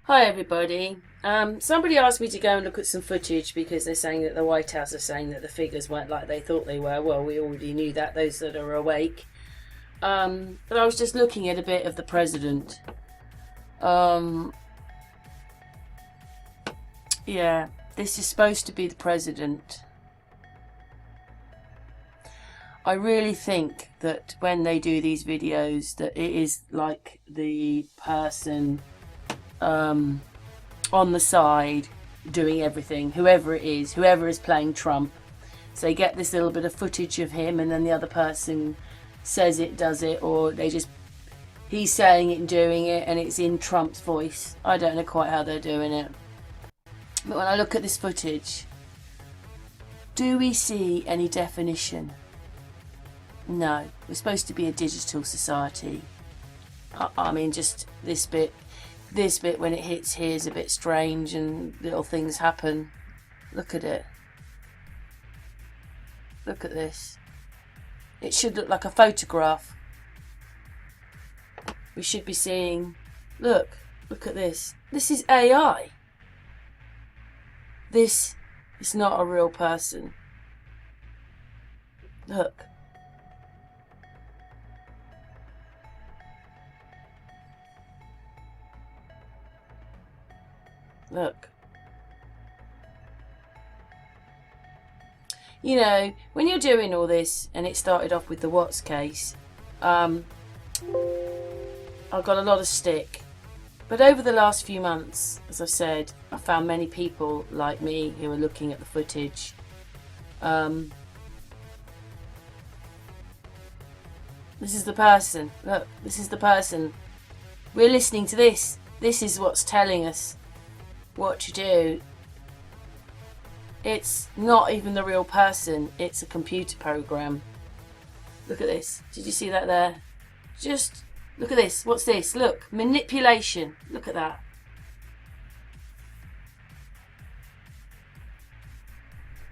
Hi everybody. Somebody asked me to go and look at some footage because they're saying that the White House are saying that the figures weren't like they thought they were. Well, we already knew that, those that are awake. But I was just looking at a bit of the president. Yeah, this is supposed to be the president. I really think that when they do these videos that it is like the person on the side doing everything, whoever it is, whoever is playing Trump. So they get this little bit of footage of him and then the other person says it, does it, or he's saying it and doing it and it's in Trump's voice. I don't know quite how they're doing it. But when I look at this footage, do we see any definition? No. We're supposed to be a digital society. I mean, just this bit when it hits here is a bit strange and little things happen. Look at it. Look at this. It should look like a photograph. We should be seeing, look at this. This is AI. This is not a real person. Look. Look. You know, when you're doing all this, and it started off with the Watts case, I got a lot of stick. But over the last few months, as I said, I found many people like me who are looking at the footage. This is the person. Look, this is the person. We're listening to this. This is what's telling us what to do. It's not even the real person, it's a computer program. Look at this. Did you see that there? Just look at this. What's this? Look, manipulation. Look at that.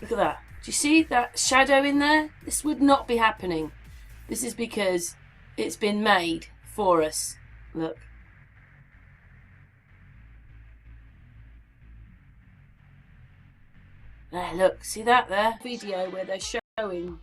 Look at that. Do you see that shadow in there? This would not be happening. This is because it's been made for us. Look. There, look, see that there? Video where they're showing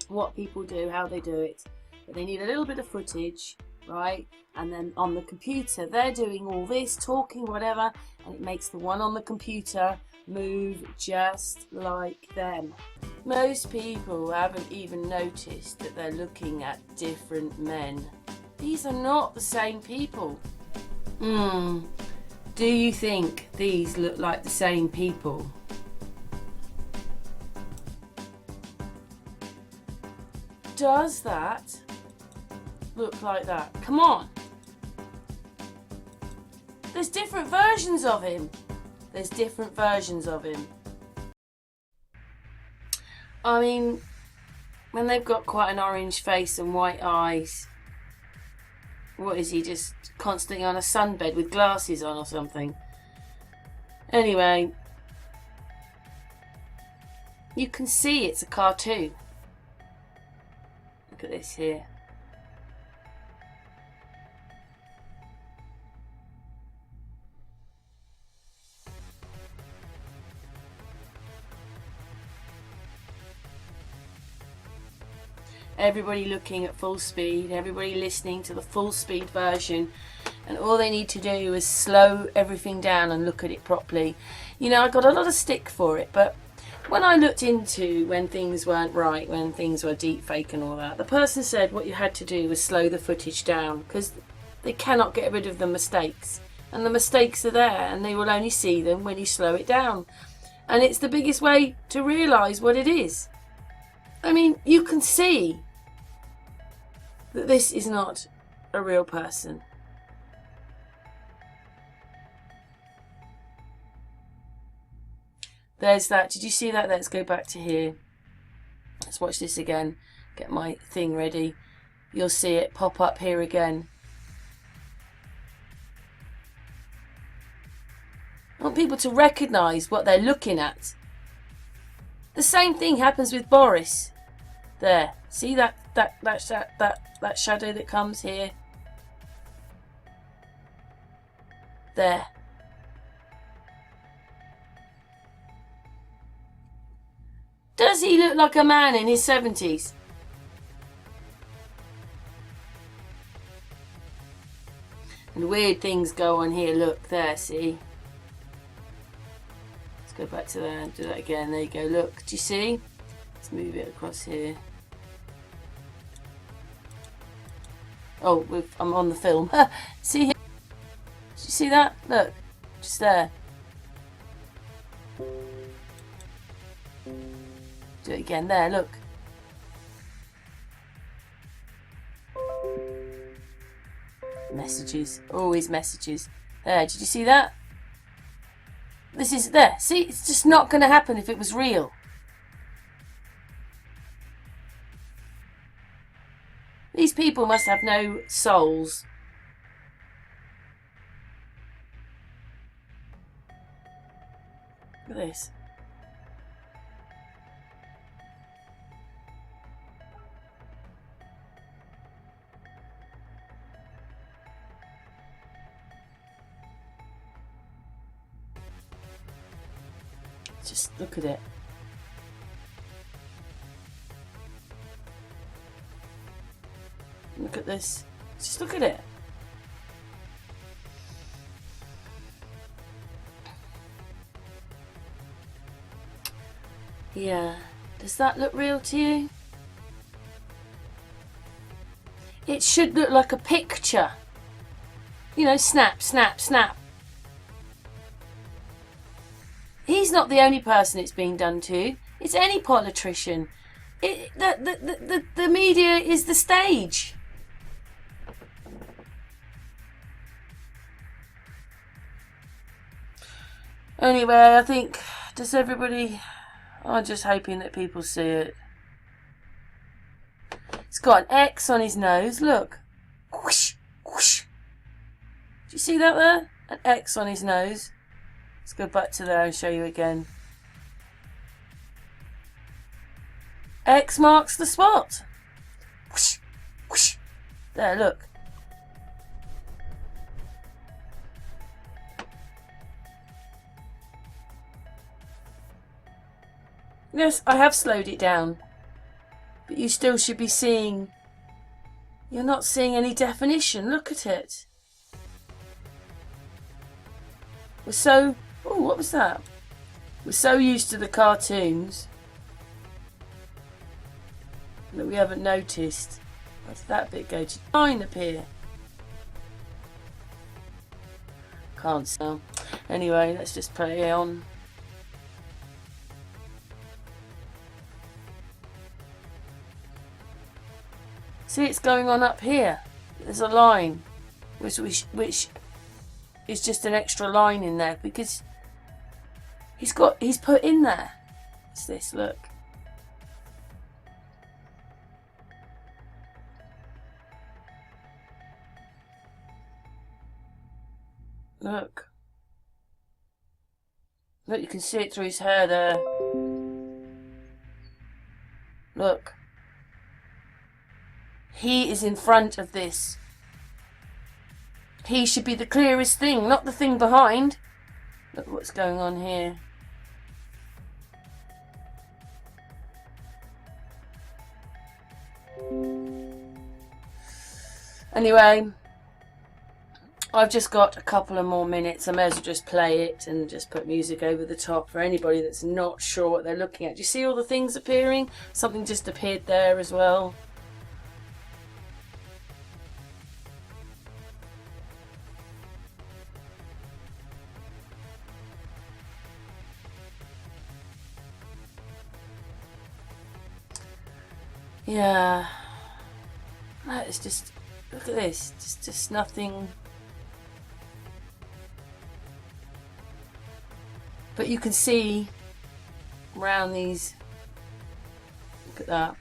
what people do, how they do it. But they need a little bit of footage, right? And then on the computer, they're doing all this, talking, whatever, and it makes the one on the computer move just like them. Most people haven't even noticed that they're looking at different men. These are not the same people. Do you think these look like the same people? Does that look like that? Come on. There's different versions of him. There's different versions of him. I mean, when they've got quite an orange face and white eyes, what is he, just constantly on a sunbed with glasses on or something? Anyway, you can see it's a cartoon. Look at this here. Everybody looking at full speed, everybody listening to the full speed version, and all they need to do is slow everything down and look at it properly. You know, I got a lot of stick for it, but when I looked into when things weren't right, when things were deep fake and all that, the person said what you had to do was slow the footage down because they cannot get rid of the mistakes. And the mistakes are there and they will only see them when you slow it down. And it's the biggest way to realise what it is. I mean, you can see that this is not a real person. There's that. Did you see that? Let's go back to here. Let's watch this again. Get my thing ready. You'll see it pop up here again. I want people to recognise what they're looking at. The same thing happens with Boris. There. See that shadow that comes here? There. Does he look like a man in his 70s? And weird things go on here. Look, there, see? Let's go back to there and do that again. There you go. Look, do you see? Let's move it across here. Oh, I'm on the film. See here? Did you see that? Look, just there. Do it again. There, look. Messages. Always messages. There, did you see that? This is there. See, it's just not going to happen if it was real. These people must have no souls. Look at this. Just look at it. Look at this. Just look at it. Yeah. Does that look real to you? It should look like a picture. You know, snap, snap, snap. He's not the only person it's being done to. It's any politician. The media is the stage. Anyway, I think, does everybody... I'm just hoping that people see it. He's got an X on his nose, look. Whoosh, whoosh. Do you see that there? An X on his nose. Let's go back to there and show you again. X marks the spot. Whoosh, whoosh. There, look. Yes, I have slowed it down. But you still should be seeing... You're not seeing any definition. Look at it. We're so... Oh, what was that? We're so used to the cartoons that we haven't noticed. Where did that bit go? Did line appear? Can't tell. Anyway, let's just play on. See, it's going on up here. There's a line, which is just an extra line in there because he's put in there. What's this? Look. Look. Look, you can see it through his hair there. Look. He is in front of this. He should be the clearest thing, not the thing behind. Look what's going on here. Anyway, I've just got a couple of more minutes. I may as well just play it and just put music over the top for anybody that's not sure what they're looking at. Do you see all the things appearing? Something just appeared there as well. Yeah, it's just, look at this, just nothing. But you can see around these, look at that,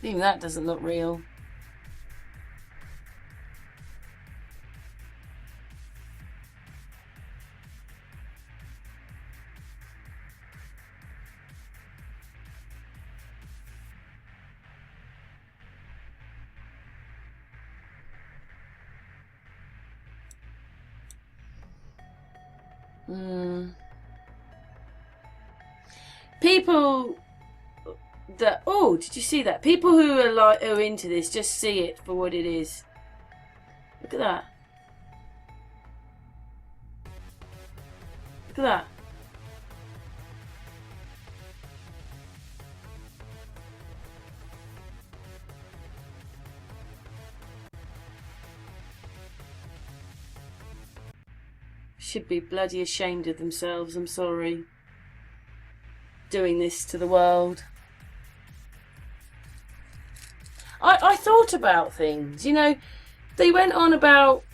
even that doesn't look real. People that, oh, did you see that? People who are into this just see it for what it is. Look at that. Look at that. Should be bloody ashamed of themselves, I'm sorry. Doing this to the world. I thought about things, you know, they went on about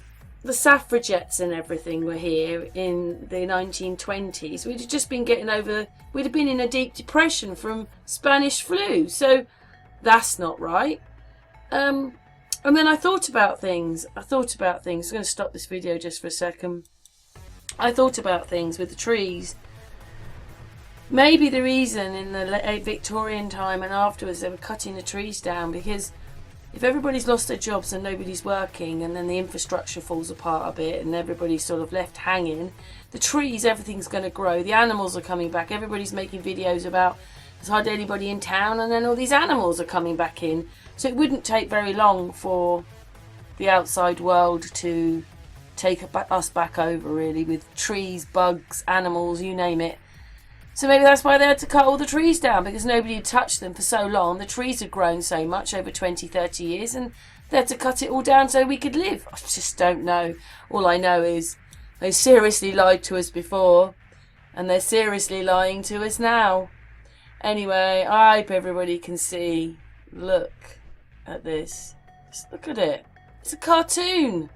the suffragettes and everything were here in the 1920s. We'd have just been we'd have been in a deep depression from Spanish flu, so that's not right. And then I thought about things. I'm going to stop this video just for a second. I thought about things with the trees. Maybe the reason in the late Victorian time and afterwards they were cutting the trees down, because if everybody's lost their jobs and nobody's working, and then the infrastructure falls apart a bit and everybody's sort of left hanging, the trees, everything's going to grow, the animals are coming back, everybody's making videos about there's hardly anybody in town, and then all these animals are coming back in. So it wouldn't take very long for the outside world to take us back over, really, with trees, bugs, animals, you name it. So maybe that's why they had to cut all the trees down, because nobody had touched them for so long. The trees had grown so much over 20, 30 years, and they had to cut it all down so we could live. I just don't know. All I know is they seriously lied to us before, and they're seriously lying to us now. Anyway, I hope everybody can see. Look at this. Just look at it. It's a cartoon.